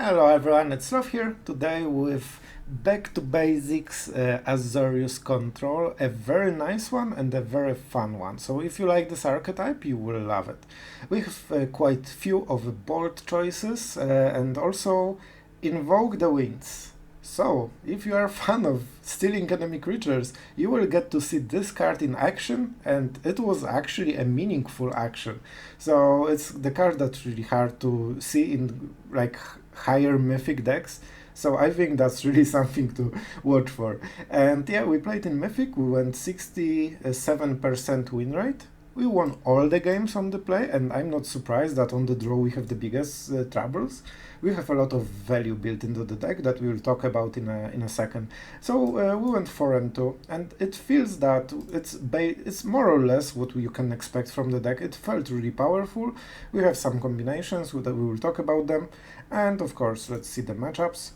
Hello everyone, it's Sloth here, today with Back to Basics Azorius Control, a very nice one and a very fun one. So if you like this archetype, you will love it. We have quite few of bold choices and also Invoke the Winds. So, if you are a fan of stealing enemy creatures, you will get to see this card in action, and it was actually a meaningful action. So, it's the card that's really hard to see in like higher Mythic decks. So I think that's really something to watch for. And yeah, we played in Mythic, we went 67% win rate. We won all the games on the play, and I'm not surprised that on the draw we have the biggest troubles. We have a lot of value built into the deck that we will talk about in a second. So we went 4-2, and it feels that it's more or less what you can expect from the deck. It felt really powerful. We have some combinations that we will talk about them, and of course let's see the matchups.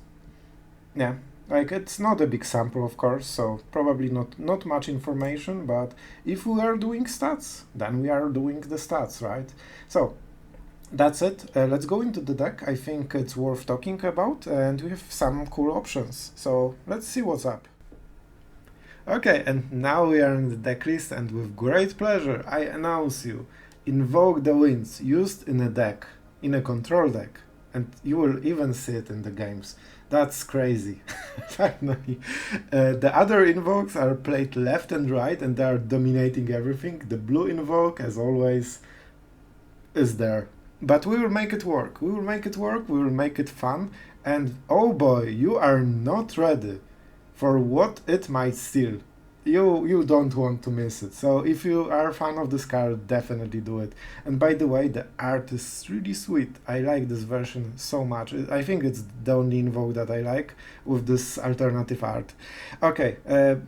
Yeah. Like, it's not a big sample, of course, so probably not much information, but if we are doing stats, then we are doing the stats, right? So, that's it. Let's go into the deck. I think it's worth talking about, and we have some cool options. So, let's see what's up. Okay, and now we are in the deck list, and with great pleasure, I announce you, Invoke the Winds, used in a deck, in a control deck, and you will even see it in the games. That's crazy. Finally. The other invokes are played left and right, and they are dominating everything. The blue invoke, as always, is there. But we will make it work. We will make it work, we will make it fun, and oh boy, you are not ready for what it might steal. You don't want to miss it. So if you are a fan of this card, definitely do it. And by the way, the art is really sweet. I like this version so much. I think it's the only invoke that I like with this alternative art. Okay,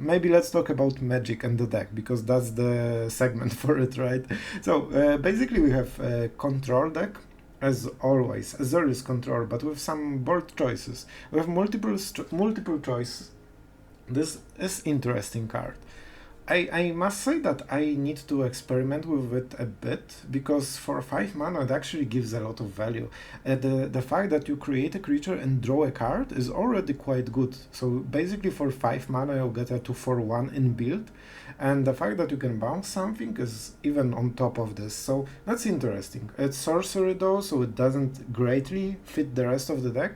maybe let's talk about magic and the deck, because that's the segment for it, right? So basically we have a control deck, as always, Azorius control, but with some bold choices. We have multiple choices. This is interesting card. I must say that I need to experiment with it a bit, because for 5 mana it actually gives a lot of value. The fact that you create a creature and draw a card is already quite good. So basically for 5 mana you'll get a 2/1 in build, and the fact that you can bounce something is even on top of this. So that's interesting. It's sorcery though, so it doesn't greatly fit the rest of the deck,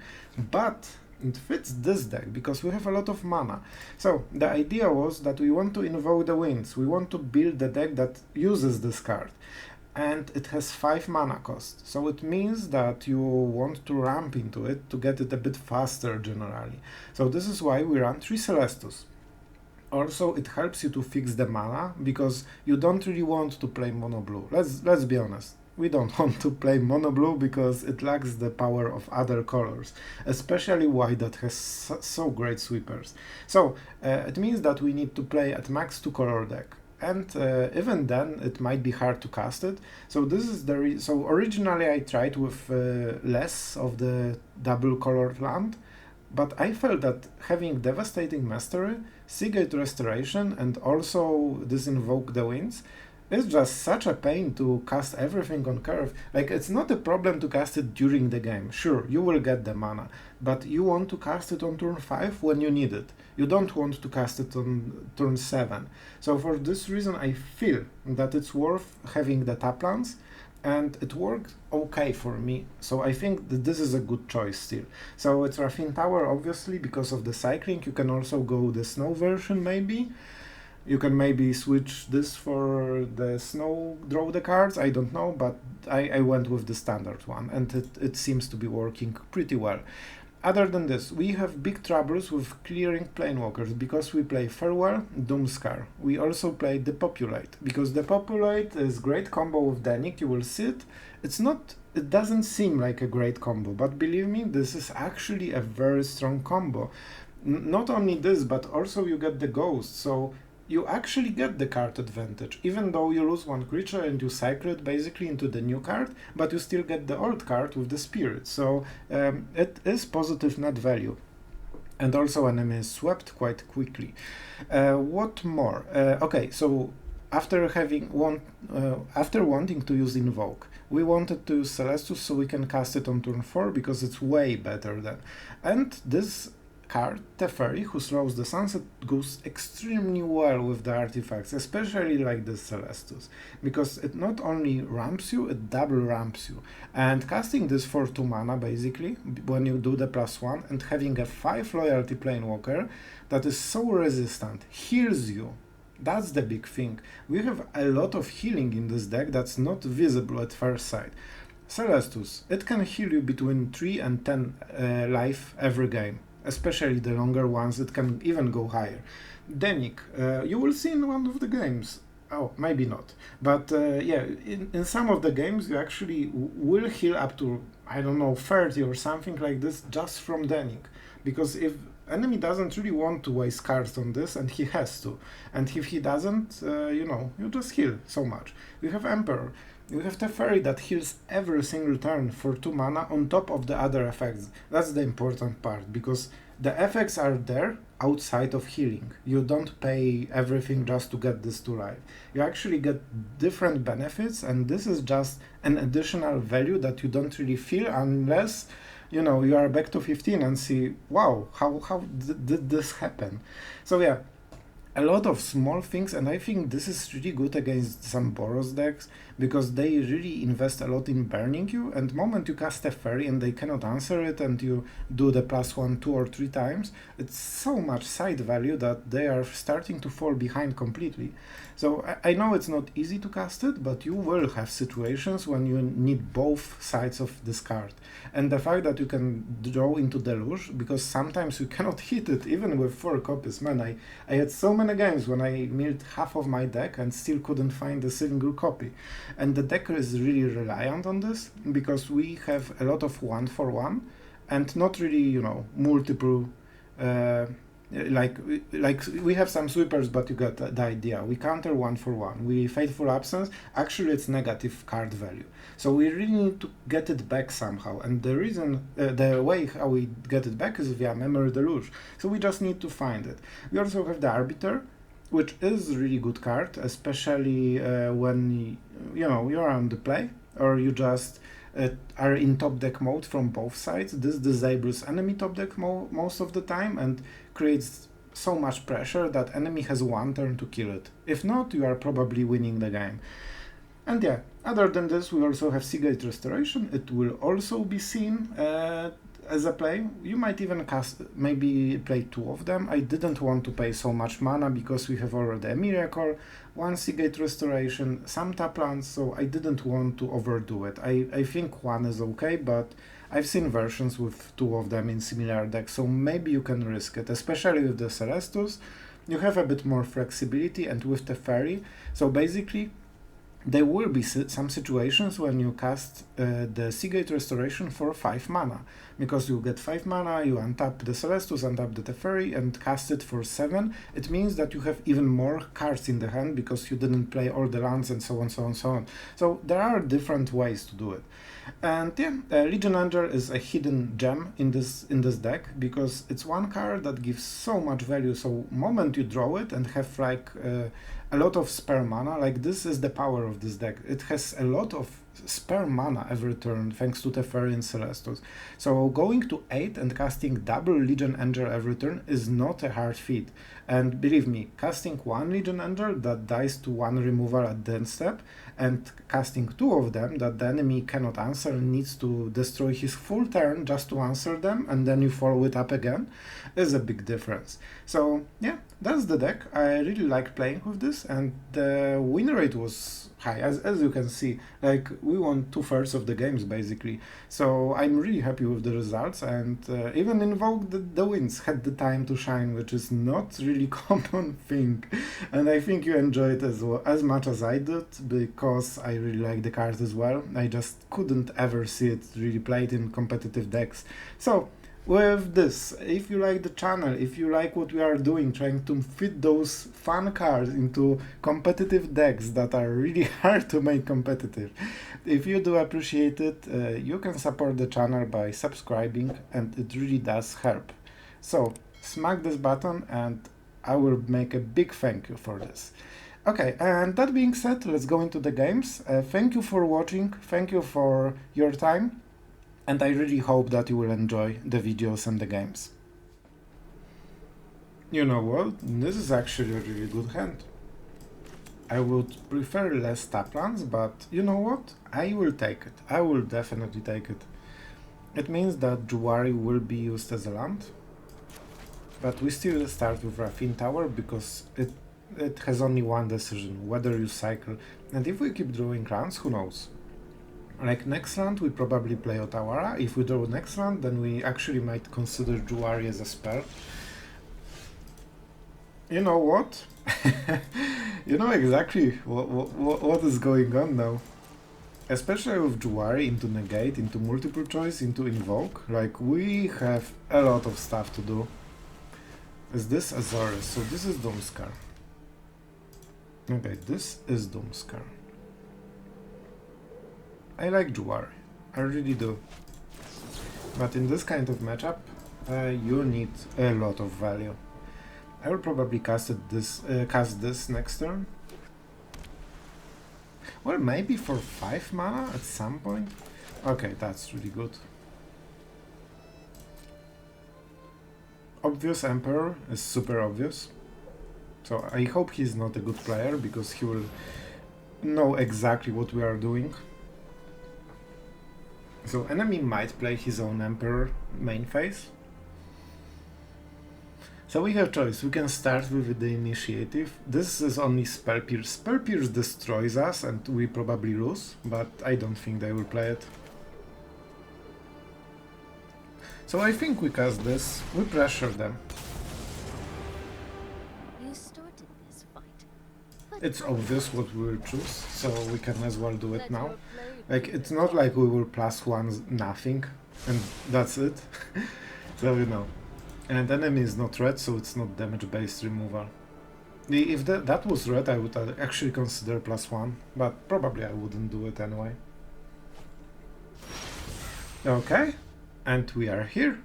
but it fits this deck because we have a lot of mana. So the idea was that we want to invoke the winds. We want to build the deck that uses this card. And it has 5 mana cost. So it means that you want to ramp into it to get it a bit faster generally. So this is why we run 3 Celestus. Also, it helps you to fix the mana, because you don't really want to play mono blue. Let's be honest. We don't want to play mono blue because it lacks the power of other colors, especially white that has so great sweepers. So it means that we need to play at max 2-color deck, and even then it might be hard to cast it. So this is so originally I tried with less of the double colored land, but I felt that having Devastating Mastery, Seagate Restoration, and also this Invoke the Winds, it's just such a pain to cast everything on curve. Like, it's not a problem to cast it during the game. Sure, you will get the mana, but you want to cast it on turn 5 when you need it. You don't want to cast it on turn 7. So for this reason, I feel that it's worth having the tap lands, and it worked okay for me. So I think that this is a good choice still. So it's Raffine Tower, obviously, because of the cycling. You can also go the snow version, maybe. You can maybe switch this for the snow, draw the cards, I don't know, but I went with the standard one, and it seems to be working pretty well. Other than this, we have big troubles with clearing Planewalkers, because we play Farewell, Doomskar. We also play Depopulate, because Depopulate is great combo with Dennick, you will see it. It doesn't seem like a great combo, but believe me, this is actually a very strong combo. Not only this, but also you get the Ghost, so you actually get the card advantage, even though you lose 1 creature and you cycle it basically into the new card, but you still get the old card with the spirit, so it is positive net value. And also enemy is swept quite quickly. What more? Okay, so after after wanting to use Invoke, we wanted to use Celestus so we can cast it on turn 4 because it's way better than. And this card, Teferi, who throws the Sunset, goes extremely well with the artifacts, especially like the Celestus, because it not only ramps you, it double ramps you. And casting this for 2 mana, basically, when you do the +1, and having a 5 loyalty Planewalker that is so resistant, heals you. That's the big thing. We have a lot of healing in this deck that's not visible at first sight. Celestus, it can heal you between 3 and 10 life every game, especially the longer ones. It can even go higher. Dennick, you will see in one of the games. Oh, maybe not. But yeah, in some of the games you actually will heal up to, I don't know, 30 or something like this just from Dennick. Because if enemy doesn't really want to waste cards on this, and he has to. And if he doesn't, you know, you just heal so much. We have Emperor. You have Teferi that heals every single turn for 2 mana on top of the other effects. That's the important part, because the effects are there outside of healing. You don't pay everything just to get this to life. You actually get different benefits, and this is just an additional value that you don't really feel unless, you know, you are back to 15 and see, wow, how did this happen? So yeah, a lot of small things, and I think this is really good against some Boros decks, because they really invest a lot in burning you, and moment you cast a Teferi and they cannot answer it, and you do the +1 2 or 3 times, it's so much side value that they are starting to fall behind completely. So I know it's not easy to cast it, but you will have situations when you need both sides of this card. And the fact that you can draw into Deluge, because sometimes you cannot hit it even with 4 copies. Man, I had so many games when I milled half of my deck and still couldn't find a single copy. And the deck is really reliant on this, because we have a lot of 1-for-1 and not really, you know, multiple like we have some sweepers, but you got the idea. We counter 1-for-1. We Fateful Absence. Actually, it's negative card value. So we really need to get it back somehow. And the reason, the way how we get it back is via Memory Deluge. So we just need to find it. We also have the Arbiter, which is a really good card, especially when, you know, you're on the play, or you just are in top deck mode from both sides. This disables enemy top deck most of the time and creates so much pressure that enemy has 1 turn to kill it. If not, you are probably winning the game. And yeah, other than this, we also have Hengegate Restoration. It will also be seen as a play. You might even maybe play 2 of them. I didn't want to pay so much mana because we have already Emeria core, 1 Hengegate Restoration, some tap lands, so I didn't want to overdo it. I think 1 is okay, but I've seen versions with 2 of them in similar decks, so maybe you can risk it, especially with the Celestus. You have a bit more flexibility, and with Teferi, so basically there will be some situations when you cast the Hengegate Restoration for 5 mana, because you get 5 mana, you untap the Celestus, untap the Teferi, and cast it for 7. It means that you have even more cards in the hand because you didn't play all the lands, and so on, so on, so on. So there are different ways to do it. And yeah, Legion Angel is a hidden gem in this deck, because it's 1 card that gives so much value. So moment you draw it and have like a lot of spare mana, like this is the power of this deck. It has a lot of spare mana every turn thanks to Teferi and Celestus. So going to 8 and casting double Legion Angel every turn is not a hard feat. And believe me, casting 1 Legion Angel that dies to 1 removal at the end step, and casting 2 of them that the enemy cannot answer and needs to destroy his full turn just to answer them, and then you follow it up again, is a big difference. So yeah, that's the deck. I really like playing with this, and the win rate was high, as you can see. Like, we won 2/3 of the games basically, so I'm really happy with the results. And even Invoke the Winds had the time to shine, which is not really common thing, and I think you enjoyed it as much as I did, because I really like the card as well. I just couldn't ever see it really played in competitive decks. So with this, if you like the channel, if you like what we are doing, trying to fit those fun cards into competitive decks that are really hard to make competitive, if you do appreciate it, you can support the channel by subscribing, and it really does help. So smack this button and I will make a big thank you for this. Okay, and that being said, let's go into the games. Thank you for watching, thank you for your time, and I really hope that you will enjoy the videos and the games. You know what? This is actually a really good hand. I would prefer less tap lands, but you know what? I will take it. I will definitely take it. It means that Jwari will be used as a land, but we still start with Raffine Tower because it has only one decision, whether you cycle, and if we keep drawing lands, who knows? Like next land we probably play Otawara, if we draw next land then we actually might consider Jwari as a spell. You know what? You know exactly what is going on now. Especially with Jwari into Negate, into multiple choice, into Invoke, like we have a lot of stuff to do. Is this Azorius? So this is Doomskar. Okay, this is Doomskar. I like Jwari, I really do. But in this kind of matchup, you need a lot of value. I will probably cast this next turn. Well, maybe for 5 mana at some point. Okay, that's really good. Obvious Emperor is super obvious. So I hope he's not a good player, because he will know exactly what we are doing. So enemy might play his own Emperor main phase. So we have choice. We can start with the initiative. This is only Spell Pierce. Spell Pierce destroys us and we probably lose, but I don't think they will play it. So I think we cast this. We pressure them. You started this fight. It's obvious what we will choose, so we can as well do it now. Like, it's not like we will +1 nothing, and that's it. So you know. And enemy is not red, so it's not damage-based removal. If that was red, I would actually consider +1, but probably I wouldn't do it anyway. Okay, and we are here.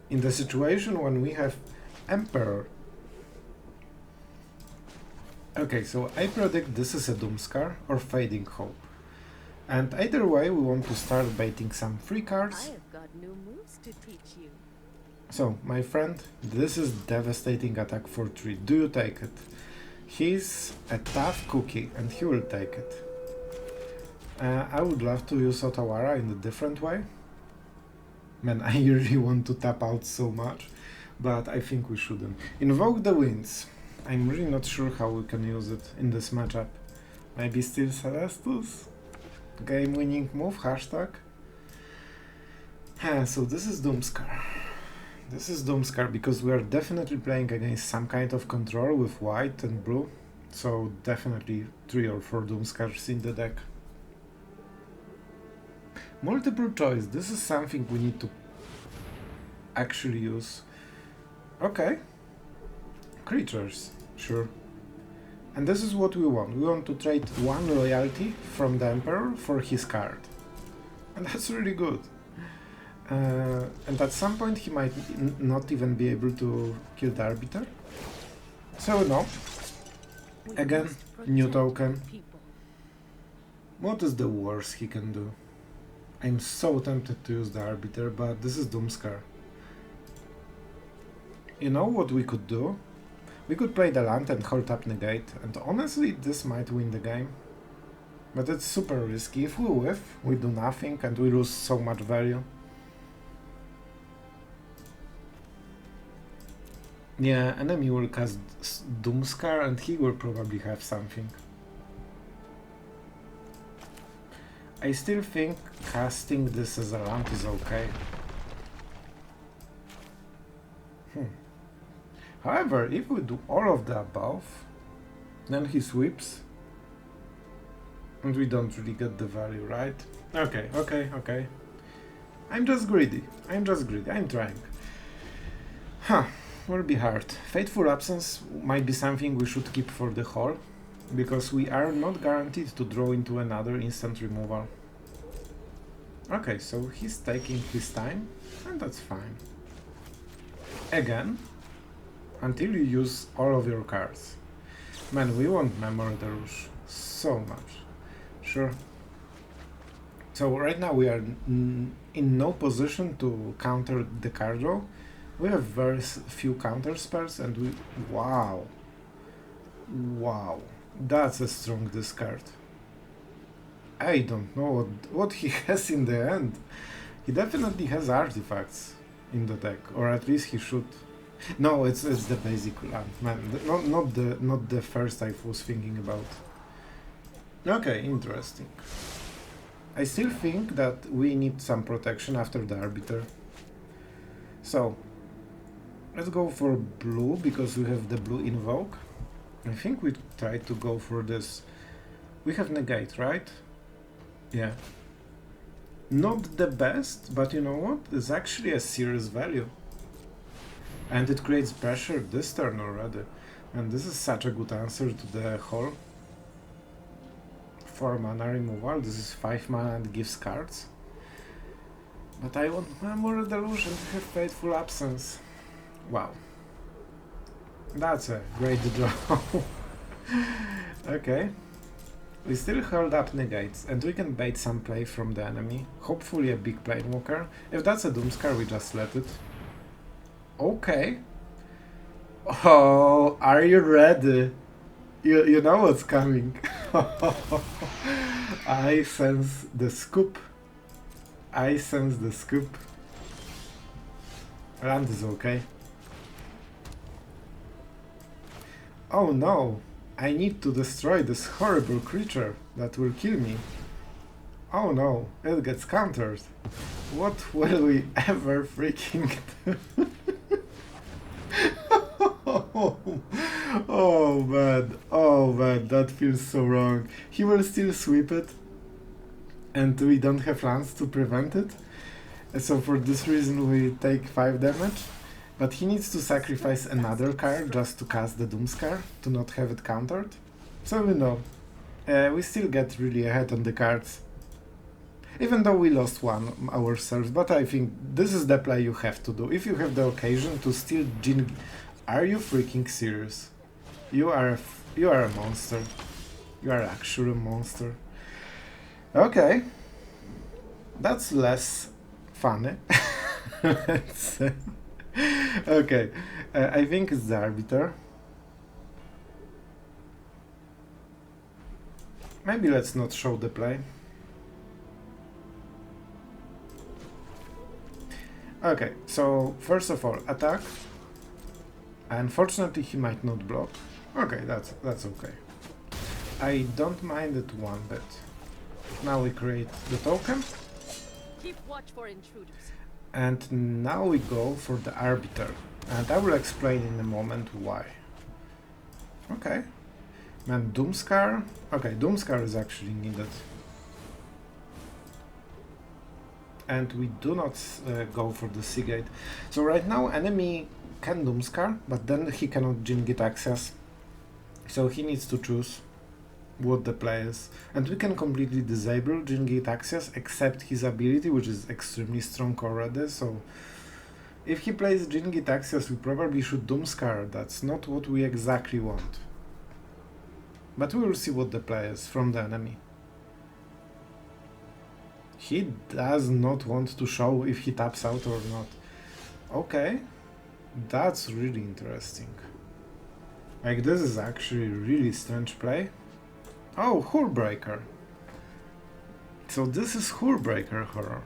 In the situation when we have Emperor. Okay, so I predict this is a Doomskar or Fading Hope. And either way, we want to start baiting some free cards. I have got new moves to teach you. So, my friend, this is devastating attack for 3. Do you take it? He's a tough cookie and he will take it. I would love to use Otawara in a different way. Man, I really want to tap out so much, but I think we shouldn't. Invoke the Winds. I'm really not sure how we can use it in this matchup. Maybe still Celestus? Game winning move, hashtag. So this is Doomskar. This is Doomskar because we are definitely playing against some kind of control with white and blue. So definitely 3 or 4 Doomskars in the deck. Multiple choice. This is something we need to actually use. Okay. Creatures. Sure. And this is what we want. We want to trade 1 loyalty from the Emperor for his card. And that's really good. And at some point he might not even be able to kill the Arbiter. So no. Again, new token. What is the worst he can do? I'm so tempted to use the Arbiter, but this is Doomskar. You know what we could do? We could play the land and hold up Negate, and honestly this might win the game. But it's super risky. If we whiff, we do nothing and we lose so much value. Yeah, enemy will cast Doomskar and he will probably have something. I still think casting this as a land is okay. However, if we do all of the above, then he sweeps. And we don't really get the value, right? Okay. I'm just greedy. I'm trying. Will be hard. Fateful Absence might be something we should keep for the haul, because we are not guaranteed to draw into another instant removal. Okay, so he's taking his time, and that's fine. Again, until you use all of your cards. Man, we want Memory Deluge so much. Sure. So right now we are in no position to counter the card draw. We have very few counter spells and we... Wow. Wow. That's a strong discard. I don't know what he has in the end. He definitely has artifacts in the deck, or at least he should. No, it's the basic land, man. Not the first I was thinking about. Okay, interesting. I still think that we need some protection after the Arbiter. So let's go for blue because we have the blue Invoke. I think we try to go for this. We have Negate, right? Yeah. Not the best, but you know what? It's actually a serious value. And it creates pressure this turn already. And this is such a good answer to the whole 4 mana removal. This is 5 mana and gives cards. But I want Memory Deluge and have Fateful Absence. Wow. That's a great draw. Okay. We still hold up Negates, and we can bait some play from the enemy. Hopefully a big Planewalker. If that's a Doomskar, we just let it. Okay. Oh, are you ready? You know what's coming. I sense the scoop. I sense the scoop. Land is okay. Oh no. I need to destroy this horrible creature that will kill me. Oh no, it gets countered. What will we ever freaking do? Oh man, that feels so wrong. He will still sweep it, and we don't have lands to prevent it. So for this reason we take 5 damage. But he needs to sacrifice another card just to cast the Doomskar, to not have it countered. So we know. We still get really ahead on the cards. Even though we lost one ourselves, but I think this is the play you have to do. If you have the occasion to steal Jin... Are you freaking serious? You are a monster. You are actually a monster. Okay. That's less funny. Let's say. Okay, I think it's the Arbiter. Maybe let's not show the play. Okay, so first of all, attack. Unfortunately, he might not block. Okay, that's okay. I don't mind it one bit. Now we create the token. Keep watch for intruders. And now we go for the Arbiter, and I will explain in a moment why. Okay. Man, Doomskar. Okay, Doomskar is actually needed. And we do not go for the Seagate. So right now enemy can Doomskar, but then he cannot Gitaxias. So he needs to choose what the play is. And we can completely disable Gitaxias except his ability, which is extremely strong already. So if he plays Gitaxias, we probably should Doomskar. That's not what we exactly want. But we will see what the play is from the enemy. He does not want to show if he taps out or not. Okay, that's really interesting. Like, this is actually really strange play. Oh, Hullbreaker. So this is Hullbreaker horror.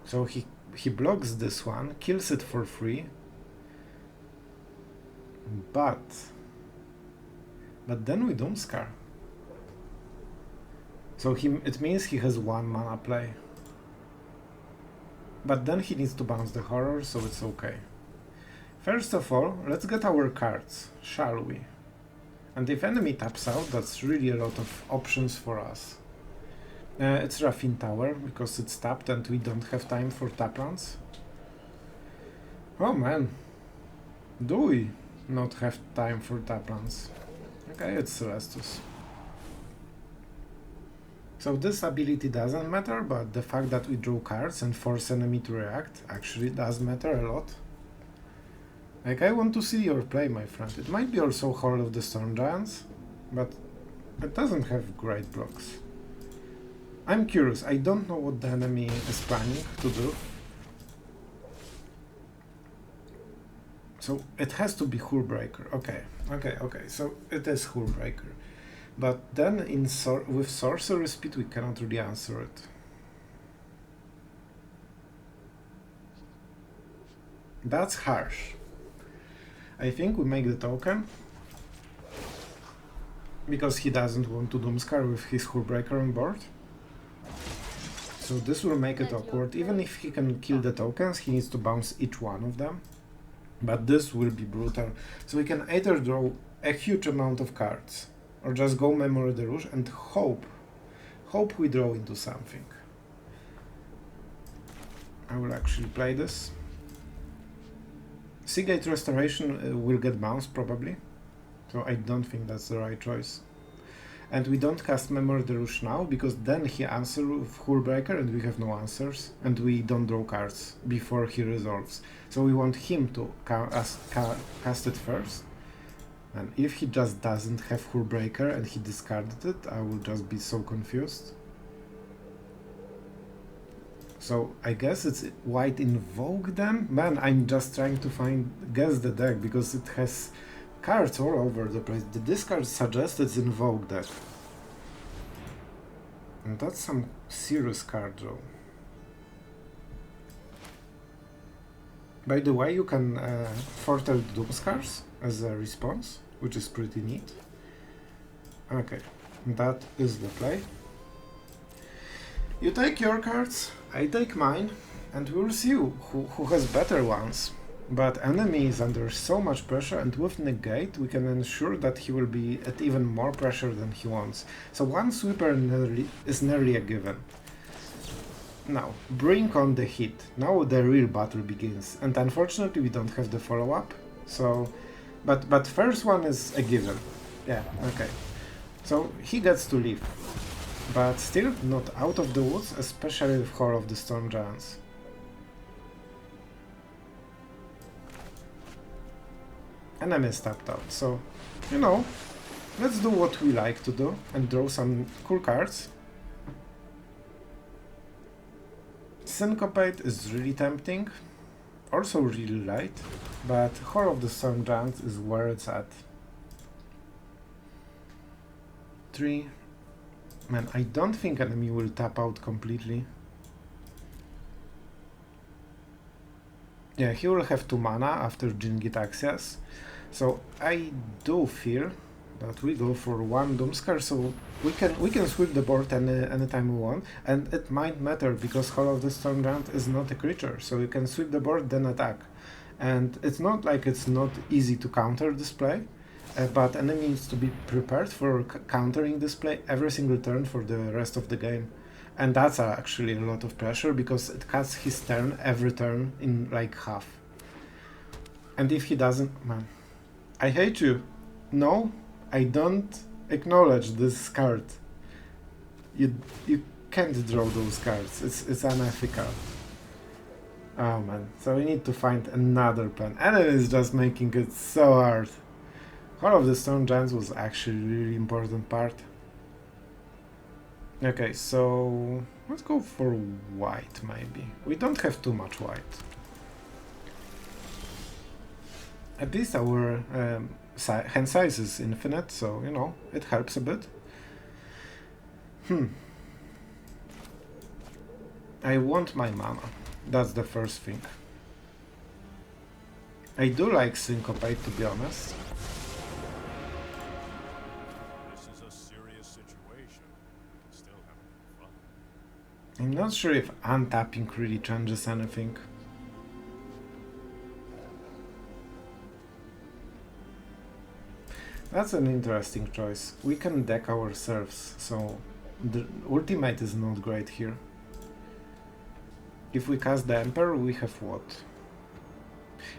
So he blocks this one, kills it for free. But then we Doomskar. So it means he has 1 mana play. But then he needs to bounce the horror, so it's okay. First of all, let's get our cards, shall we? And if enemy taps out, that's really a lot of options for us. It's Raffine Tower, because it's tapped and we don't have time for tap lands. Oh man, do we not have time for tap lands? Okay, it's Celestus. So this ability doesn't matter, but the fact that we draw cards and force enemy to react actually does matter a lot. Like, I want to see your play, my friend. It might be also Hall of the Storm Giants, but it doesn't have great blocks. I'm curious. I don't know what the enemy is planning to do. So it has to be Hullbreaker. Okay. So it is Hullbreaker. But then with Sorcery Speed we cannot really answer it. That's harsh. I think we make the token. Because he doesn't want to Doomskar with his Hullbreaker on board. So this will make it awkward. Even if he can kill the tokens, he needs to bounce each one of them. But this will be brutal. So we can either draw a huge amount of cards, or just go Memory Deluge and hope we draw into something. I will actually play this. Seagate Restoration will get bounced probably, so I don't think that's the right choice. And we don't cast Memory Deluge now, because then he answers with Hullbreaker and we have no answers, and we don't draw cards before he resolves. So we want him to cast it first, and if he just doesn't have Hullbreaker and he discarded it, I will just be so confused. So I guess it's white Invoke then? Man, I'm just trying to guess the deck, because it has cards all over the place. The discard suggests it's Invoke deck. And that's some serious card draw. By the way, you can foretell Doomskars as a response, which is pretty neat. Okay, that is the play. You take your cards, I take mine, and we'll see who has better ones. But enemy is under so much pressure, and with Negate we can ensure that he will be at even more pressure than he wants. So one sweeper is nearly a given. Now, bring on the heat. Now the real battle begins, and unfortunately we don't have the follow-up. So, but first one is a given. Yeah, okay. So he gets to leave, but still not out of the woods, especially with Hall of the Storm Giants. Enemy is tapped out, so, you know, let's do what we like to do and draw some cool cards. Syncopate is really tempting, also really light, but Hall of the Storm Giants is where it's at. 3. Man, I don't think enemy will tap out completely. Yeah, he will have 2 mana after Gitaxias. So I do feel that we go for 1 Doomskar, so we can sweep the board anytime we want, and it might matter because Hall of the Storm Giant is not a creature, so you can sweep the board then attack. And it's not like it's not easy to counter this play, but enemy needs to be prepared for countering this play every single turn for the rest of the game. And that's actually a lot of pressure, because it cuts his turn every turn in like half. And if he doesn't, man, I hate you. No, I don't acknowledge this card. You can't draw those cards. It's unethical. Oh man, so we need to find another plan. And it is just making it so hard. Hall of the Storm Giants was actually a really important part. Okay, so let's go for white maybe. We don't have too much white. At least our hand size is infinite, so you know, it helps a bit. I want my mana. That's the first thing. I do like Syncopate, to be honest. I'm not sure if untapping really changes anything. That's an interesting choice. We can deck ourselves, so the ultimate is not great here. If we cast the Emperor, we have what?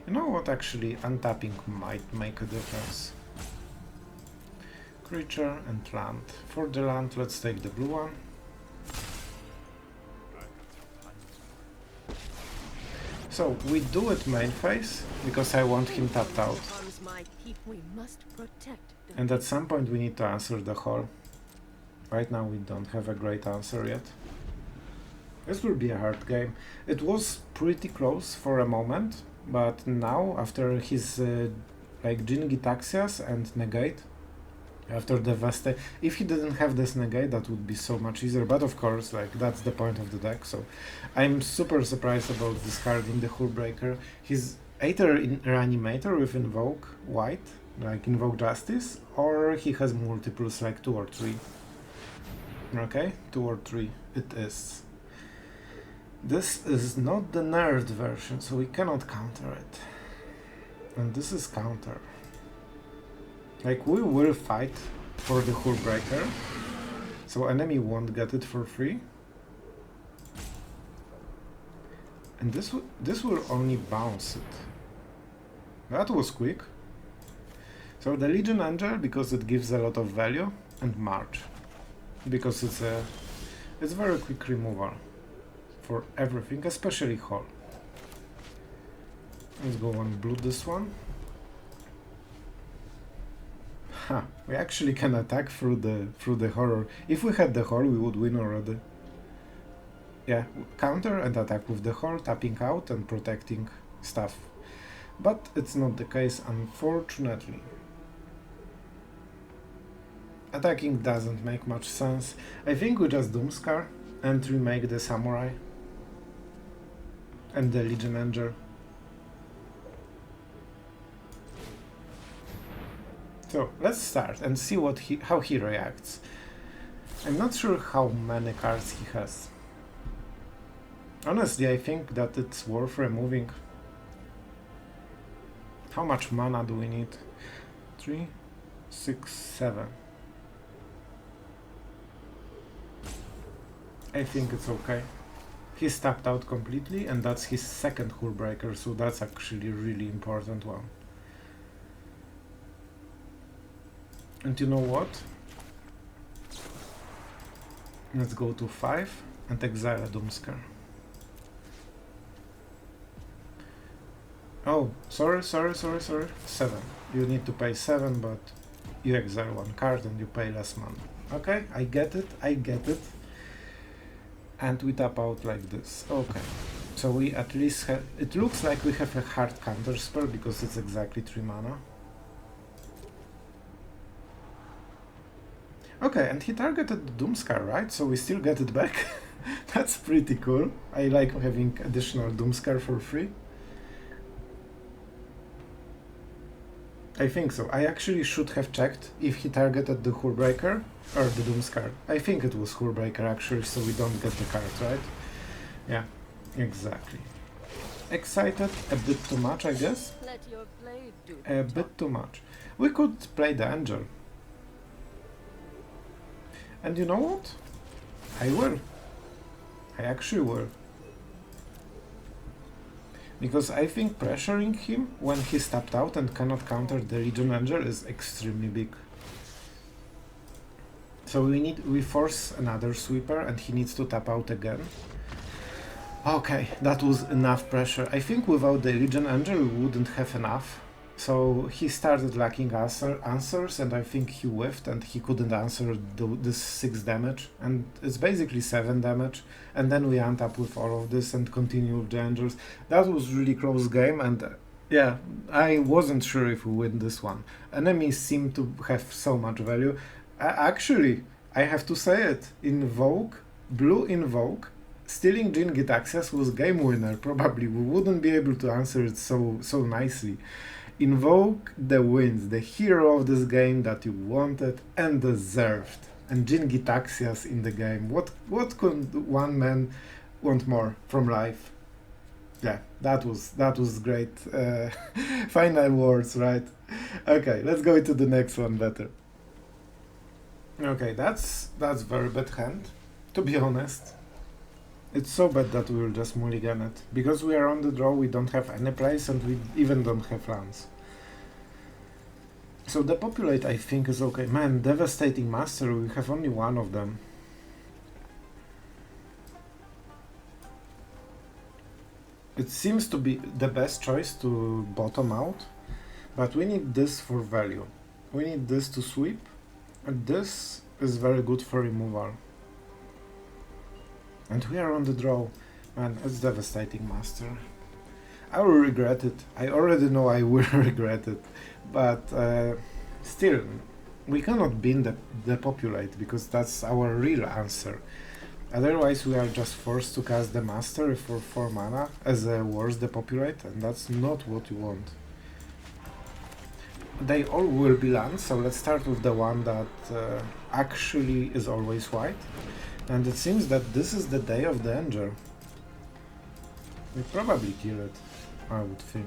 You know what, actually, untapping might make a difference. Creature and land. For the land, let's take the blue one. So we do it main phase because I want him tapped out. Harms my people. We must protect them. And at some point we need to answer the hole. Right now we don't have a great answer yet. This will be a hard game. It was pretty close for a moment, but now after his like Gitaxias and Negate, after the if he didn't have this Negate, that would be so much easier, but of course, like, that's the point of the deck, so I'm super surprised about discarding the Hullbreaker. He's either in Reanimator with Invoke White, like Invoke Justice, or he has multiples, like 2 or 3. Okay, 2 or 3 it is. This is not the nerd version, so we cannot counter it. And this is counter. Like, we will fight for the Hullbreaker, so enemy won't get it for free. And this will only bounce it. That was quick. So the Legion Angel, because it gives a lot of value, and March, because it's very quick removal for everything, especially Hull. Let's go and blue this one. Ha! We actually can attack through the horror. If we had the Hull, we would win already. Yeah, counter and attack with the Hull, tapping out and protecting stuff. But it's not the case, unfortunately. Attacking doesn't make much sense. I think we just Doomskar and remake the Samurai and the Legion Angel. So let's start and see how he reacts. I'm not sure how many cards he has. Honestly, I think that it's worth removing. How much mana do we need? 3, 6, 7. I think it's okay. He's tapped out completely, and that's his second Hullbreaker, so that's actually a really important one. And you know what? Let's go to 5 and exile a Doomskar. Oh, sorry. 7. You need to pay 7, but you exile 1 card and you pay less mana. Okay, I get it. And we tap out like this. Okay. So we at least have... It looks like we have a hard counter spell because it's exactly 3 mana. Okay, and he targeted the Doomskar, right? So we still get it back. That's pretty cool. I like having additional Doomskar for free. I think so. I actually should have checked if he targeted the Hullbreaker or the Doomskar. I think it was Hullbreaker actually, so we don't get the card, right? Yeah, exactly. Excited a bit too much, I guess. Let your blade do A bit too much. We could play the Angel. And you know what? I will. I actually will. Because I think pressuring him when he's tapped out and cannot counter the Legion Angel is extremely big. So we force another sweeper and he needs to tap out again. Okay, that was enough pressure. I think without the Legion Angel we wouldn't have enough. So he started lacking answers, and I think he whiffed and he couldn't answer this 6 damage, and it's basically 7 damage, and then we end up with all of this and continue with the Angels. That was really close game, and yeah, I wasn't sure if we win this one. Enemies seem to have so much value. Actually, I have to say it, Blue Invoke, stealing Gitaxias was game winner, probably. We wouldn't be able to answer it so nicely. Invoke the Winds, the hero of this game that you wanted and deserved. And Gitaxias in the game. What could one man want more from life? Yeah, that was great. Final words, right? Okay, let's go into the next one better. Okay, that's very bad hand, to be honest. It's so bad that we will just mulligan it. Because we are on the draw, we don't have any place and we even don't have lands. So the populate I think is okay. Man, Devastating Master, we have only one of them. It seems to be the best choice to bottom out, but we need this for value. We need this to sweep, and this is very good for removal. And we are on the draw. Man, it's devastating, Master. I will regret it. I already know I will regret it, but still, we cannot bin the populate because that's our real answer. Otherwise, we are just forced to cast the Master for 4 mana as a worse depopulate, and that's not what you want. They all will be lands, so let's start with the one that actually is always white. And it seems that this is the day of the Angel. We probably kill it, I would think.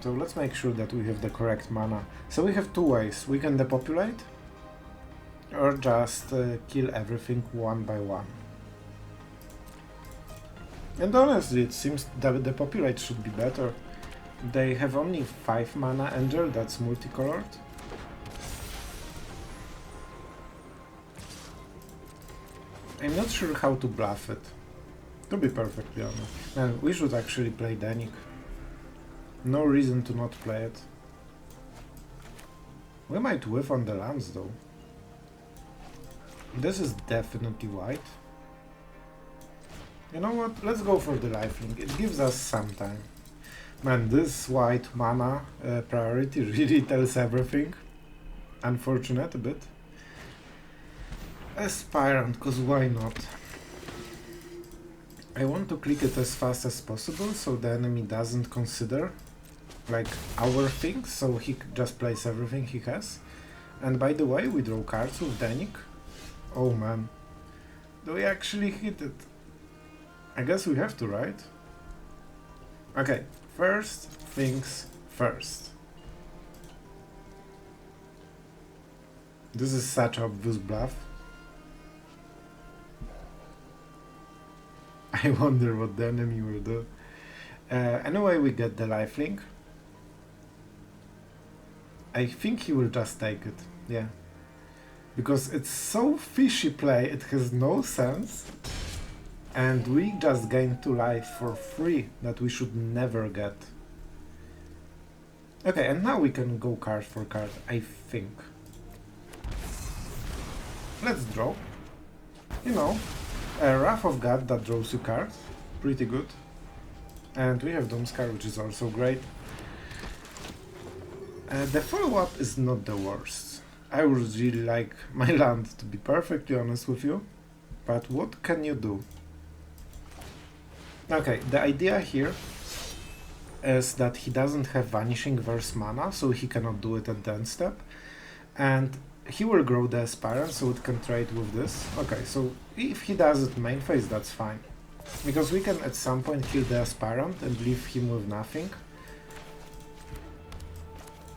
So let's make sure that we have the correct mana. So we have 2 ways. We can depopulate, or just kill everything one by one. And honestly, it seems that the depopulate should be better. They have only 5 mana Angel, that's multicolored. I'm not sure how to bluff it, to be perfectly honest. Man, we should actually play Dennick. No reason to not play it. We might whiff on the lands though. This is definitely white. You know what, let's go for the lifelink, it gives us some time. Man, this white mana priority really tells everything. Unfortunate a bit. Aspirant, cause why not? I want to click it as fast as possible so the enemy doesn't consider like our things, so he just plays everything he has. And by the way, we draw cards with Dennick. Oh man, do we actually hit it? I guess we have to, right? Okay, first things first. This is such obvious bluff. I wonder what the enemy will do. Anyway, we get the lifelink. I think he will just take it, yeah. Because it's so fishy play, it has no sense. And we just gain 2 life for free that we should never get. Okay, and now we can go card for card, I think. Let's draw. You know, a Wrath of God that draws you cards. Pretty good. And we have Doomskar, which is also great. The follow-up is not the worst. I would really like my land, to be perfectly honest with you. But what can you do? Okay, the idea here is that he doesn't have Vanishing Verse mana, so he cannot do it at the end step. And he will grow the Aspirant, so it can trade with this. Okay, so if he does it main phase, that's fine. Because we can at some point kill the Aspirant and leave him with nothing.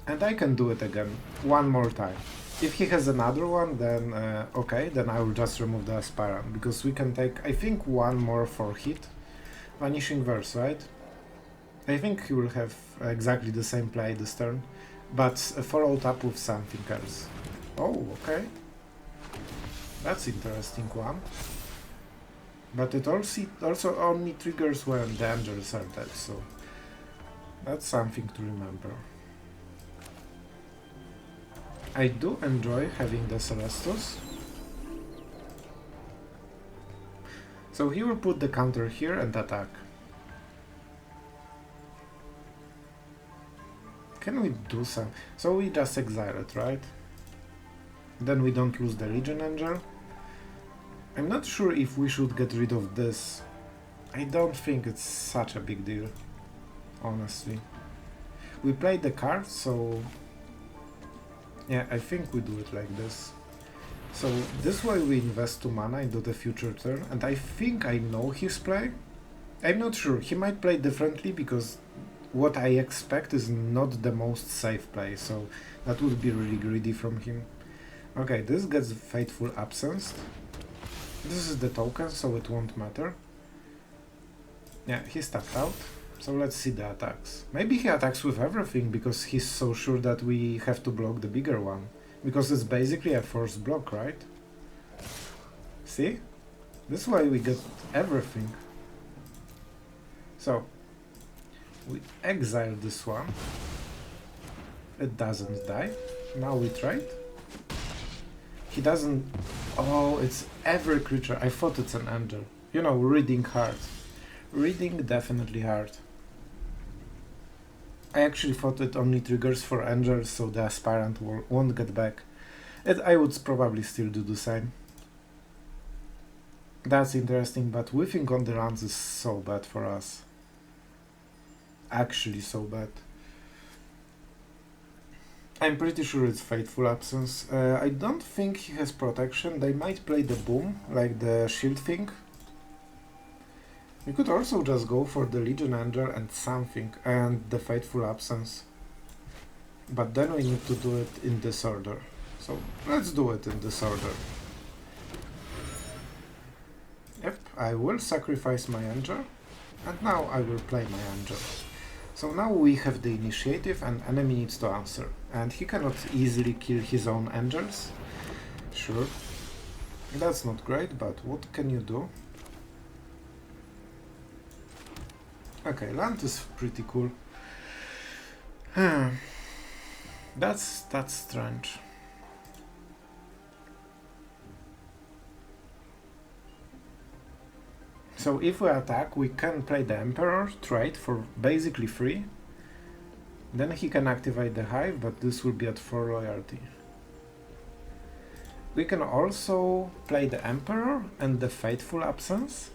And I can do it again, one more time. If he has another one, then okay, then I will just remove the Aspirant. Because we can take, I think, one more for hit. Vanishing Verse, right? I think he will have exactly the same play this turn, but followed up with something else. Oh, okay. That's interesting one. But it also only triggers when the angels are dead, so that's something to remember. I do enjoy having the Celestus. So he will put the counter here and attack. Can we do some? So we just exile it, right? Then we don't lose the Legion Angel. I'm not sure if we should get rid of this. I don't think it's such a big deal, honestly. We played the card, so yeah, I think we do it like this. So this way we invest 2 mana into the future turn, and I think I know his play. I'm not sure, he might play differently because what I expect is not the most safe play, so that would be really greedy from him. Okay, this gets Fateful Absence. This is the token, so it won't matter. Yeah, he's tapped out. So let's see the attacks. Maybe he attacks with everything because he's so sure that we have to block the bigger one. Because it's basically a forced block, right? See? This is why we get everything. So we exile this one. It doesn't die. Now we trade. He doesn't... Oh, it's every creature. I thought it's an angel. You know, reading hard. Reading definitely hard. I actually thought it only triggers for angels, so the aspirant won't get back. I would probably still do the same. That's interesting, but whiffing on the lands is so bad for us. Actually so bad. I'm pretty sure it's Fateful Absence. I don't think he has protection. They might play the boom, like the shield thing. You could also just go for the Legion Angel and something, and the Fateful Absence. But then we need to do it in this order. So let's do it in this order. Yep, I will sacrifice my Angel, and now I will play my Angel. So now we have the initiative and enemy needs to answer. And he cannot easily kill his own angels. Sure. That's not great, but what can you do? Okay, land is pretty cool. That's strange. So if we attack, we can play the Emperor, trade for basically free. Then he can activate the Hive, but this will be at 4 loyalty. We can also play the Emperor and the Fateful Absence.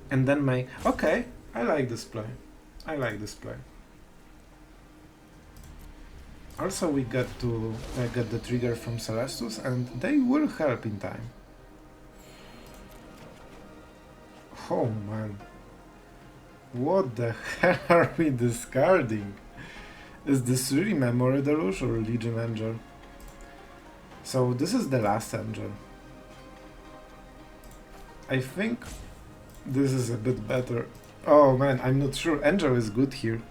And then make... Okay, I like this play. I like this play. Also we get to get the trigger from Celestus, and they will help in time. Oh man. What the hell are we discarding? Is this really Memory Deluge or Legion Angel? So this is the last angel. I think this is a bit better. Oh man, I'm not sure. Angel is good here.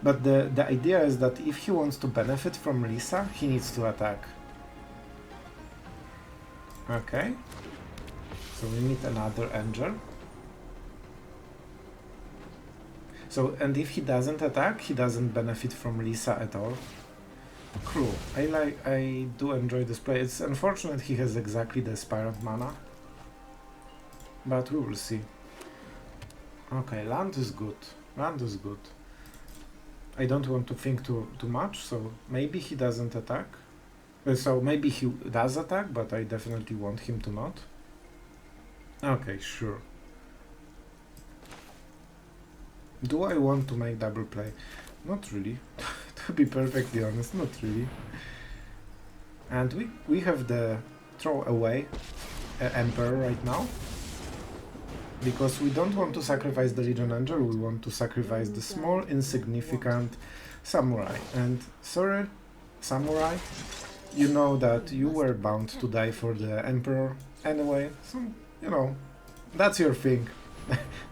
But the idea is that if he wants to benefit from Lisa, he needs to attack. Okay. So we need another angel. So, and if he doesn't attack, he doesn't benefit from Lisa at all. Cool. I do enjoy this play. It's unfortunate he has exactly the Aspirant mana. But we will see. Okay, land is good. Land is good. I don't want to think too much, so maybe he doesn't attack. So maybe he does attack, but I definitely want him to not. Okay, sure. Do I want to make double play? Not really. To be perfectly honest, not really. And we have the throw away Emperor right now. Because we don't want to sacrifice the Legion Angel, we want to sacrifice the small, insignificant Samurai. And sorry, Samurai, you know that you were bound to die for the Emperor anyway, so, you know, that's your thing.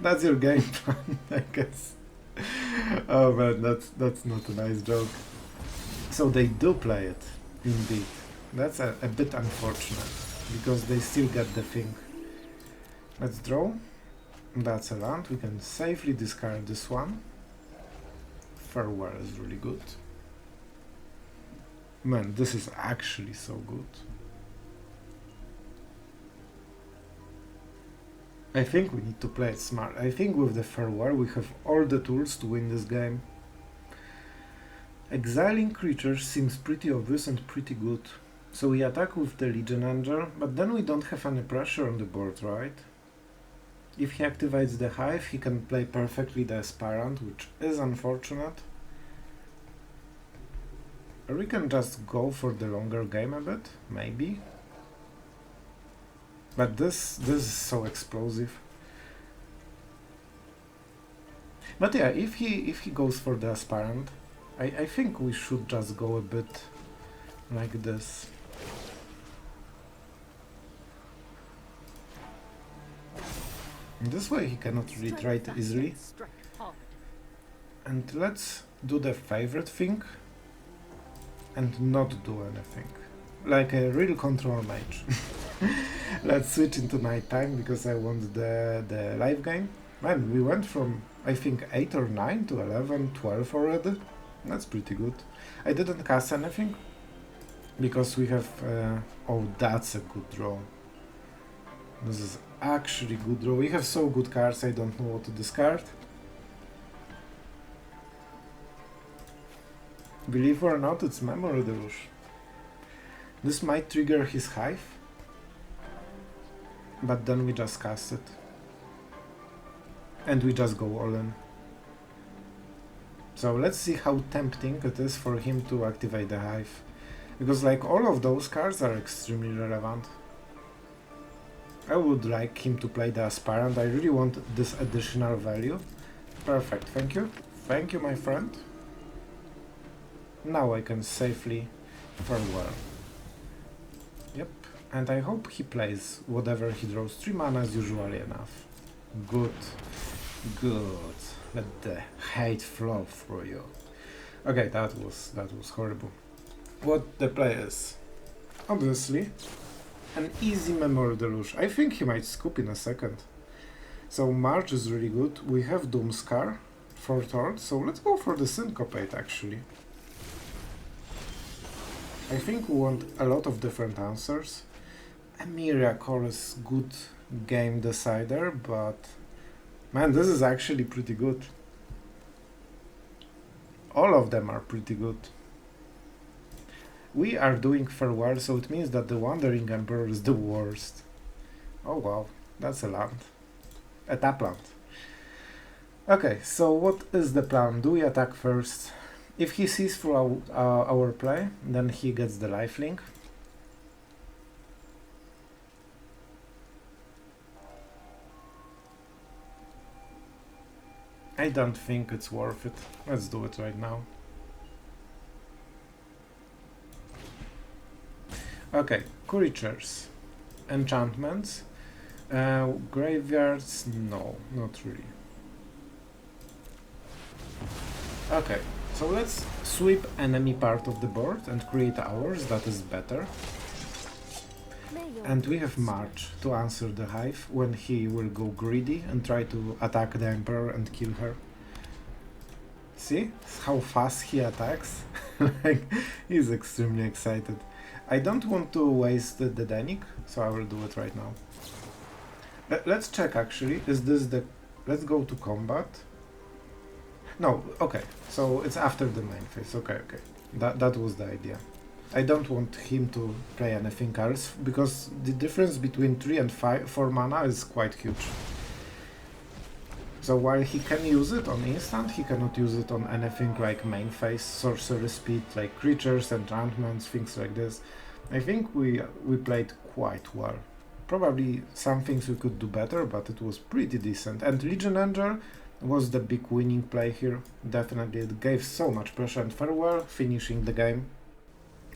That's your game plan, I guess. Oh man, that's not a nice joke. So they do play it, indeed. That's a bit unfortunate, because they still get the thing. Let's draw. That's a land. We can safely discard this one. Farewell is really good. Man, this is actually so good. I think we need to play it smart. I think with the Farewell we have all the tools to win this game. Exiling creatures seems pretty obvious and pretty good. So we attack with the Legion Angel, but then we don't have any pressure on the board, right? If he activates the Hive, he can play perfectly the Aspirant, which is unfortunate. Or we can just go for the longer game a bit, maybe. But this is so explosive. But yeah, if he goes for the Aspirant, I think we should just go a bit like this. This way he cannot really trade easily. And let's do the favorite thing and not do anything. Like a real control mage. Let's switch into nighttime because I want the live game. Man, we went from I think 8 or 9 to 11, 12 already. That's pretty good. I didn't cast anything because we have... oh, that's a good draw. This is actually good draw. We have so good cards, I don't know what to discard. Believe it or not, it's Memory Deluge. This might trigger his Hive, but then we just cast it. And we just go all in. So let's see how tempting it is for him to activate the Hive. Because like all of those cards are extremely relevant. I would like him to play the Aspirant. I really want this additional value. Perfect, thank you. Thank you, my friend. Now I can safely farewell. Yep, and I hope he plays whatever he draws. 3 mana is usually enough. Good. Good. Let the hate flow through you. Okay, that was horrible. What the play is? Obviously, an easy Memory Deluge. I think he might scoop in a second. So March is really good. We have Doomskar for Thord, so let's go for the Syncopate actually. I think we want a lot of different answers. Emeria core is good game decider, but man, this is actually pretty good. All of them are pretty good. We are doing farewell, so it means that the Wandering Emperor is the worst. Oh wow, that's a land. A tap land. Okay, so what is the plan? Do we attack first? If he sees through our play, then he gets the lifelink. I don't think it's worth it. Let's do it right now. Okay, creatures. Enchantments. Graveyards, no, not really. Okay, so let's sweep enemy part of the board and create ours, that is better. And we have March to answer the Hive when he will go greedy and try to attack the Emperor and kill her. See how fast he attacks? Like, he's extremely excited. I don't want to waste the Dennick, so I will do it right now. Let's check actually, is this the... Let's go to combat. No, okay, so it's after the main phase, okay. That was the idea. I don't want him to play anything else, because the difference between 3 and 4 mana is quite huge. So while he can use it on instant, he cannot use it on anything like main phase, sorcery speed, like creatures, enchantments, things like this. I think we played quite well. Probably some things we could do better, but it was pretty decent. And Legion Angel was the big winning play here. Definitely, it gave so much pressure and farewell, finishing the game.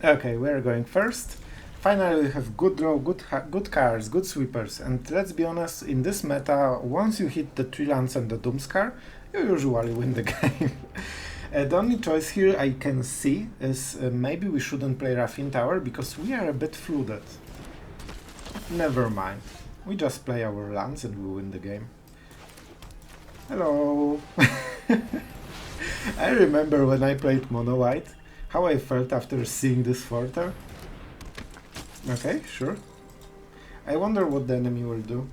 Okay, we're going first. Finally, we have good draw, good cards, good sweepers, and let's be honest, in this meta, once you hit the 3 lands and the Doomskar, you usually win the game. The only choice here I can see is maybe we shouldn't play Raffine Tower because we are a bit flooded. Never mind, we just play our lands and we win the game. Hello! I remember when I played Mono White, how I felt after seeing this Forter. Okay, sure. I wonder what the enemy will do.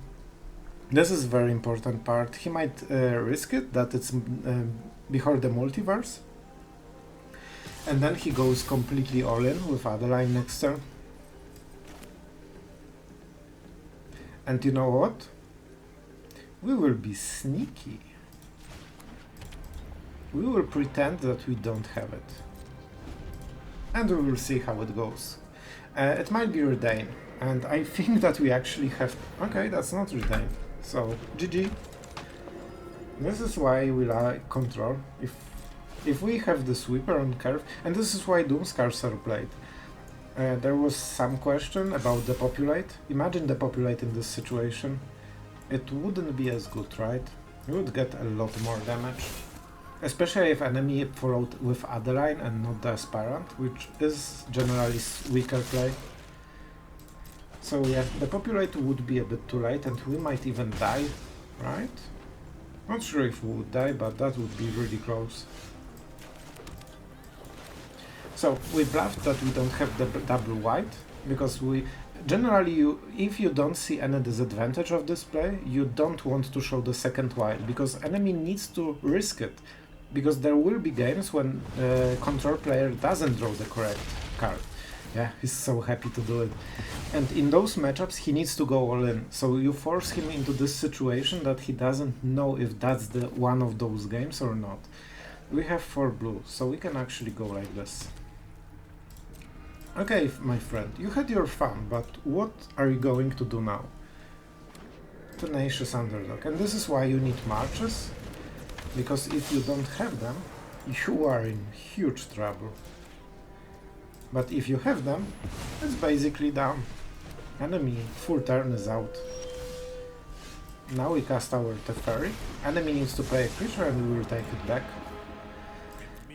This is a very important part. He might risk it, that it's before the multiverse. And then he goes completely all in with Adeline next turn. And you know what? We will be sneaky. We will pretend that we don't have it. And we will see how it goes. It might be Redain, and I think that we actually have... Okay, that's not Redain, so GG. This is why we like control. If we have the sweeper on curve, and this is why Doomskars are played. There was some question about the populate. Imagine the populate in this situation. It wouldn't be as good, right? You would get a lot more damage. Especially if enemy followed with Adeline and not the Aspirant, which is generally weaker play. So yeah, the populate would be a bit too late and we might even die, right? Not sure if we would die, but that would be really close. So we bluffed that we don't have the double white, because we generally, if you don't see any disadvantage of this play, you don't want to show the second white, because enemy needs to risk it, because there will be games when control player doesn't draw the correct card. Yeah, he's so happy to do it. And in those matchups, he needs to go all in. So you force him into this situation that he doesn't know if that's the one of those games or not. We have 4 blue, so we can actually go like this. Okay, my friend, you had your fun, but what are you going to do now? Tenacious Underdog. And this is why you need marches, because if you don't have them, you are in huge trouble. But if you have them, it's basically done. Enemy full turn is out. Now we cast our Teferi. Enemy needs to play a creature and we will take it back.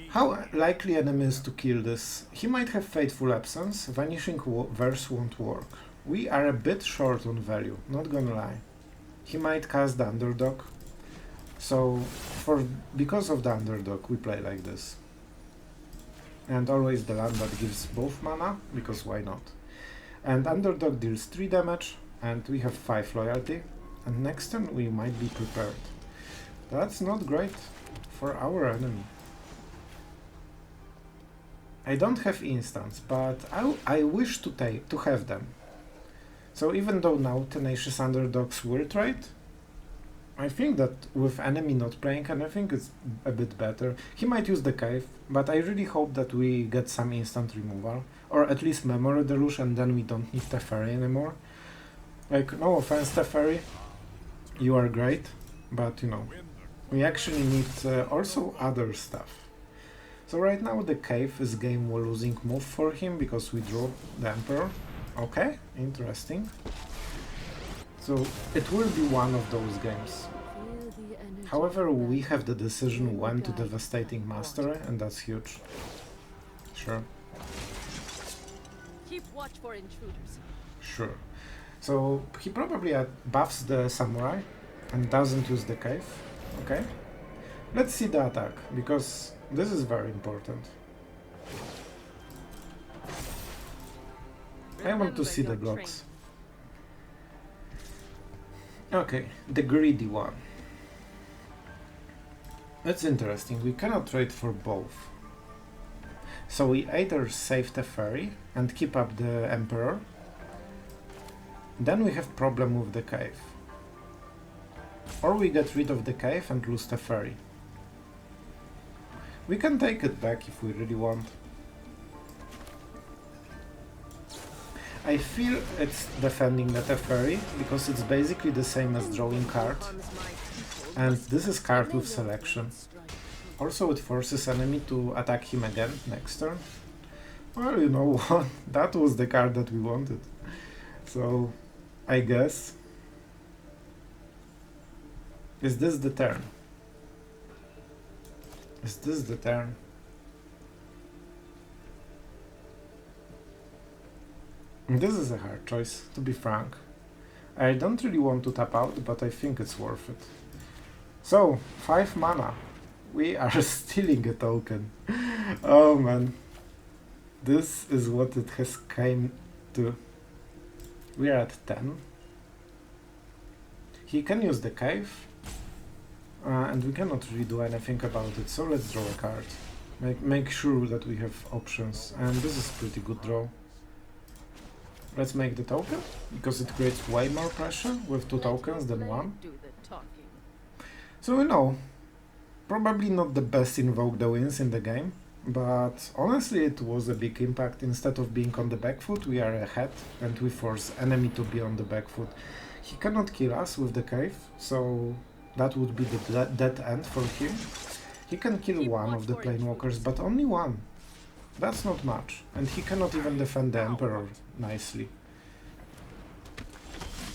How likely enemy is to kill this? He might have Fateful Absence. Vanishing Verse won't work. We are a bit short on value, not gonna lie. He might cast the Underdog. So, because of the Underdog, we play like this. And always the land that gives both mana, because why not? And Underdog deals 3 damage, and we have 5 loyalty, and next turn we might be prepared. That's not great for our enemy. I don't have instants, but I wish to have them. So even though now Tenacious Underdogs will trade, I think that with enemy not playing anything, it's a bit better. He might use the cave, but I really hope that we get some instant removal, or at least Memory Deluge, and then we don't need Teferi anymore. Like, no offense Teferi, you are great, but you know, we actually need also other stuff. So right now the cave is game losing move for him, because we draw the Emperor. Okay, interesting. So it will be one of those games. However, we have the decision when to Devastating Mastery, and that's huge. Sure. Keep watch for intruders. Sure. So he probably buffs the Samurai and doesn't use the cave. Okay. Let's see the attack, because this is very important. I want to see the blocks. Okay, the greedy one. That's interesting, we cannot trade for both. So we either save Teferi and keep up the Emperor, then we have problem with the cave. Or we get rid of the cave and lose Teferi. We can take it back if we really want. I feel it's defending the Teferi, because it's basically the same as drawing card. And this is card with selection. Also it forces enemy to attack him again next turn. Well, you know what, that was the card that we wanted. So, I guess... Is this the turn? Is this the turn? This is a hard choice, to be frank. I don't really want to tap out, but I think it's worth it. So, 5 mana. We are stealing a token. Oh man. This is what it has came to. We are at 10. He can use the cave. And we cannot really do anything about it, so let's draw a card. Make sure that we have options, and this is pretty good draw. Let's make the token, because it creates way more pressure with 2 tokens than 1. So we know, probably not the best Invoke the Winds in the game, but honestly it was a big impact. Instead of being on the back foot, we are ahead, and we force enemy to be on the back foot. He cannot kill us with the cave, so that would be the dead end for him. He can kill one of the planewalkers, but only one. That's not much, and he cannot even defend the Emperor nicely.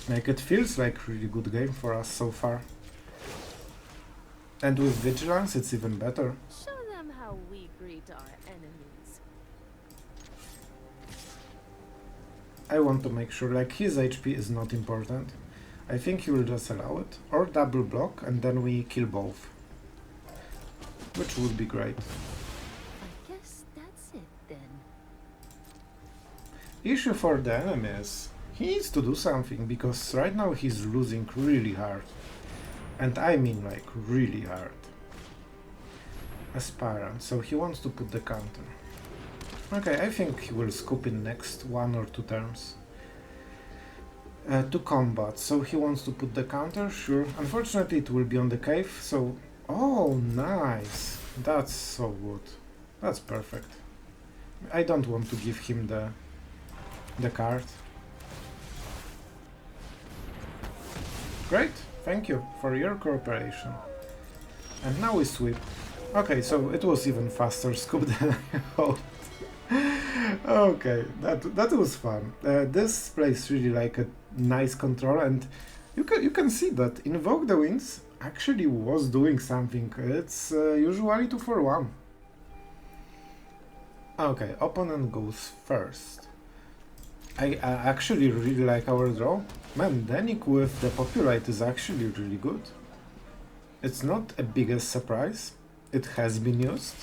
Like, it feels like a really good game for us so far. And with Vigilance it's even better. Show them how we greet our enemies. I want to make sure, like, his HP is not important. I think he will just allow it. Or double block, and then we kill both. Which would be great. I guess that's it then. Issue for the enemy is he needs to do something, because right now he's losing really hard. And I mean like really hard. Aspirant, so he wants to put the counter. Okay, I think he will scoop in next 1 or 2 turns. To combat, so he wants to put the counter, sure. Unfortunately it will be on the cave, so... Oh, nice! That's so good. That's perfect. I don't want to give him the card. Great, thank you for your cooperation. And now we sweep. Okay, so it was even faster scoop than I hoped. Okay, that was fun. This plays really like a nice control, and you can see that Invoke the Winds actually was doing something. It's usually 2 for 1. Okay, opponent goes first. I actually really like our draw. Man, Dennick with the Populate is actually really good. It's not a biggest surprise. It has been used.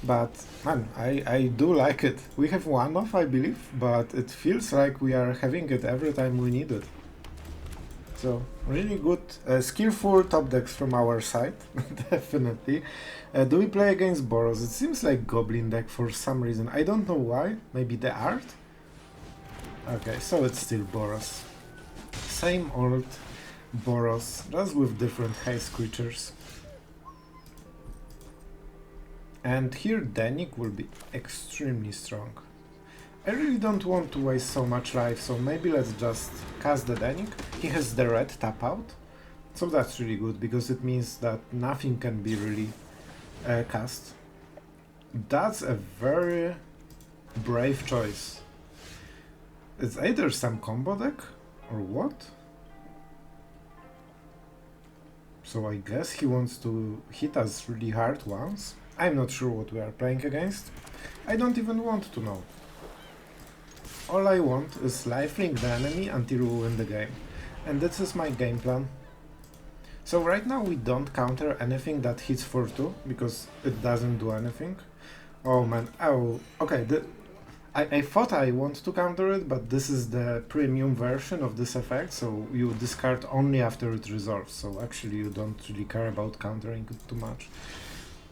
But man, I do like it. We have 1 off, I believe, but it feels like we are having it every time we need it. So, really good, skillful top decks from our side, definitely. Do we play against Boros? It seems like Goblin deck for some reason. I don't know why. Maybe the art? Okay, so it's still Boros. Same old Boros, just with different haste creatures. And here Dennick will be extremely strong. I really don't want to waste so much life, so maybe let's just cast the Dennick. He has the red tap out, so that's really good, because it means that nothing can be really cast. That's a very brave choice. It's either some combo deck, or what? So I guess he wants to hit us really hard once. I'm not sure what we are playing against. I don't even want to know. All I want is lifelink the enemy until we win the game. And this is my game plan. So right now we don't counter anything that hits for 2, because it doesn't do anything. Oh man, oh, okay, I thought I want to counter it, but this is the premium version of this effect, so you discard only after it resolves, so actually you don't really care about countering it too much.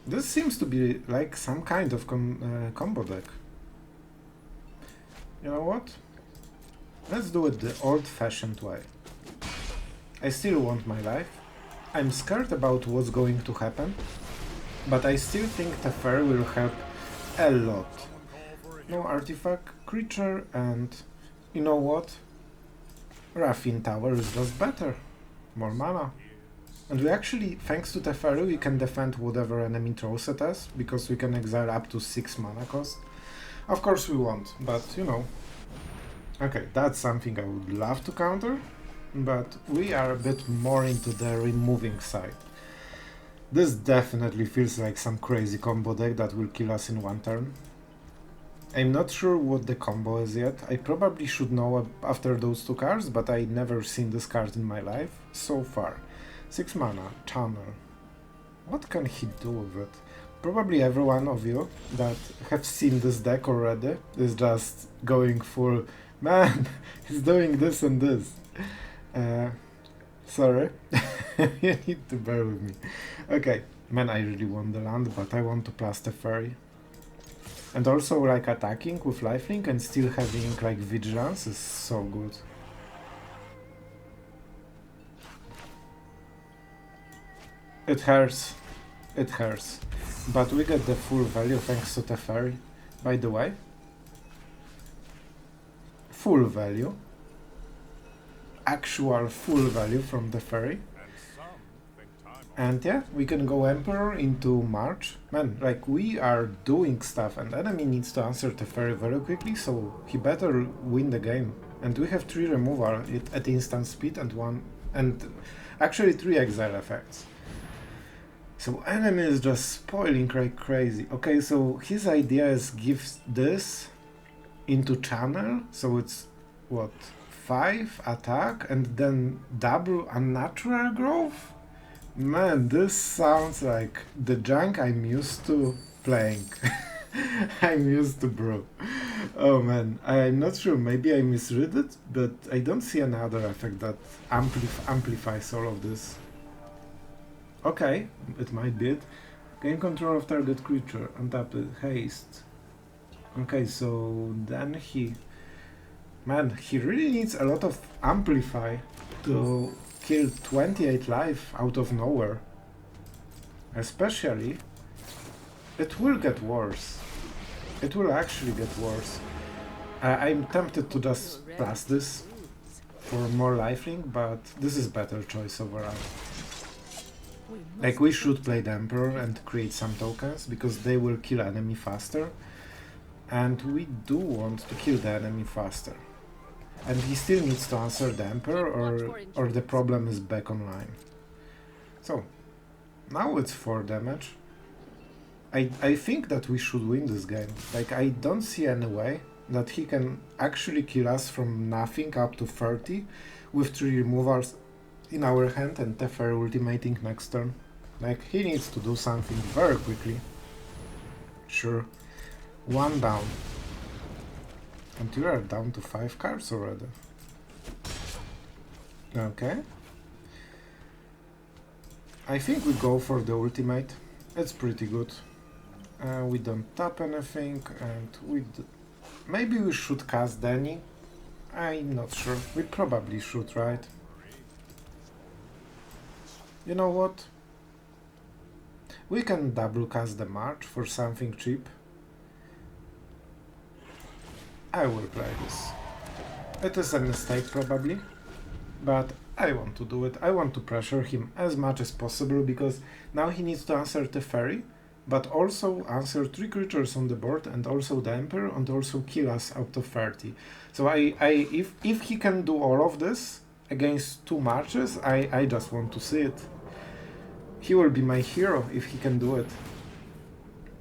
This seems to be like some kind of combo deck. You know what? Let's do it the old-fashioned way. I still want my life. I'm scared about what's going to happen, but I still think Teferi will help a lot. No artifact creature, and you know what? Raffine Tower is just better. More mana. And we actually, thanks to Teferi, we can defend whatever enemy throws at us, because we can exile up to 6 mana cost. Of course we won't, but you know. Okay, that's something I would love to counter, but we are a bit more into the removing side. This definitely feels like some crazy combo deck that will kill us in 1 turn. I'm not sure what the combo is yet. I probably should know after those 2 cards, but I never seen this card in my life so far. 6 mana, channel. What can he do with it? Probably every one of you that have seen this deck already is just going full, man, he's doing this and this. Sorry, you need to bear with me. Okay, man, I really want the land, but I want to plus Teferi. And also, like, attacking with lifelink and still having, like, vigilance is so good. It hurts. It hurts. But we get the full value thanks to Teferi. By the way. Full value. Actual full value from Teferi. And yeah, we can go Emperor into March. Man, like, we are doing stuff, and enemy needs to answer Teferi very quickly, so he better win the game. And we have 3 removal at instant speed and actually 3 exile effects. So enemy is just spoiling like crazy. Okay, so his idea is give this into channel, so it's what, 5 attack and then double unnatural growth? Man, this sounds like the junk I'm used to playing. I'm used to brew. Oh man, I'm not sure, maybe I misread it, but I don't see another effect that amplifies all of this. Okay, it might be it. Gain control of target creature, untap it, haste. Okay, so then he... Man, he really needs a lot of amplify to kill 28 life out of nowhere. Especially, it will get worse. It will actually get worse. I'm tempted to just plus this for more lifelink, but this is better choice overall. Like, we should play the Emperor and create some tokens, because they will kill enemy faster. And we do want to kill the enemy faster. And he still needs to answer the Emperor, or the problem is back online. So, now it's 4 damage. I think that we should win this game. Like, I don't see any way that he can actually kill us from nothing up to 30 with 3 removals in our hand and Teferi ultimating next turn. Like, he needs to do something very quickly. Sure. 1 down. And you are down to 5 cards already. Okay. I think we go for the ultimate. It's pretty good. We don't tap anything, and maybe we should cast Dennick. I'm not sure. We probably should, right? You know what? We can double cast the March for something cheap. I will play this. It is a mistake probably, but I want to do it. I want to pressure him as much as possible, because now he needs to answer Teferi, but also answer 3 creatures on the board, and also the Emperor, and also kill us out of 30. So if he can do all of this against 2 marches, I just want to see it. He will be my hero if he can do it.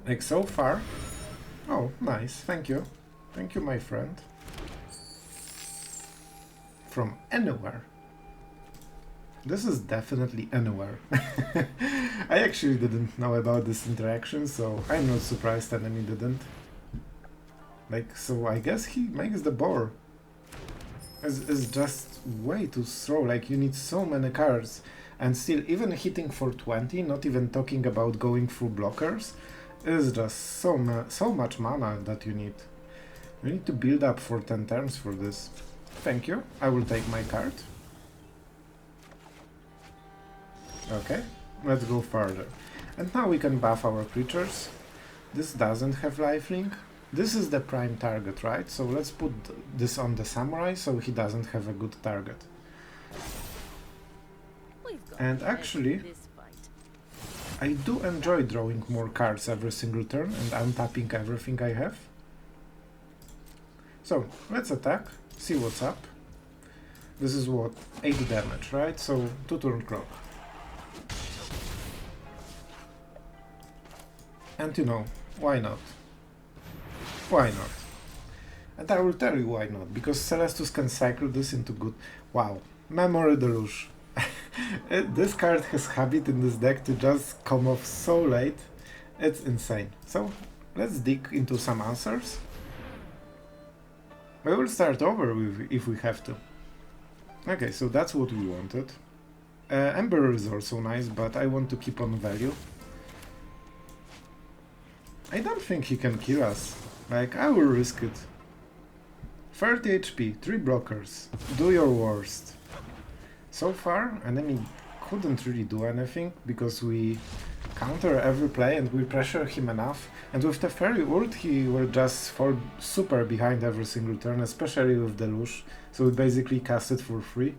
Like, so far. Oh, nice, thank you. Thank you, my friend. From anywhere. This is definitely anywhere. I actually didn't know about this interaction, so I'm not surprised enemy didn't. Like, so I guess he makes the board. It's just way too slow, like you need so many cards, and still even hitting for 20, not even talking about going through blockers, is just so much mana that you need. You need to build up for 10 turns for this. Thank you, I will take my card. Okay, let's go further. And now we can buff our creatures. This doesn't have lifelink. This is the prime target, right? So let's put this on the samurai so he doesn't have a good target. And actually, I do enjoy drawing more cards every single turn and untapping everything I have. So, let's attack, see what's up. This is what, 8 damage, right? So, 2 turn clock. And you know, why not? Why not? And I will tell you why not, because Celestus can cycle this into good... Wow, Memory Deluge. This card has habit in this deck to just come off so late, it's insane. So, let's dig into some answers. We will start over if we have to. Okay, so that's what we wanted. Emperor is also nice, but I want to keep on value. I don't think he can kill us. Like, I will risk it. 30 HP, 3 blockers. Do your worst. So far, enemy couldn't really do anything, because we counter every play and we pressure him enough. And with the Teferi ult, he will just fall super behind every single turn, especially with Deluge. So we basically cast it for free.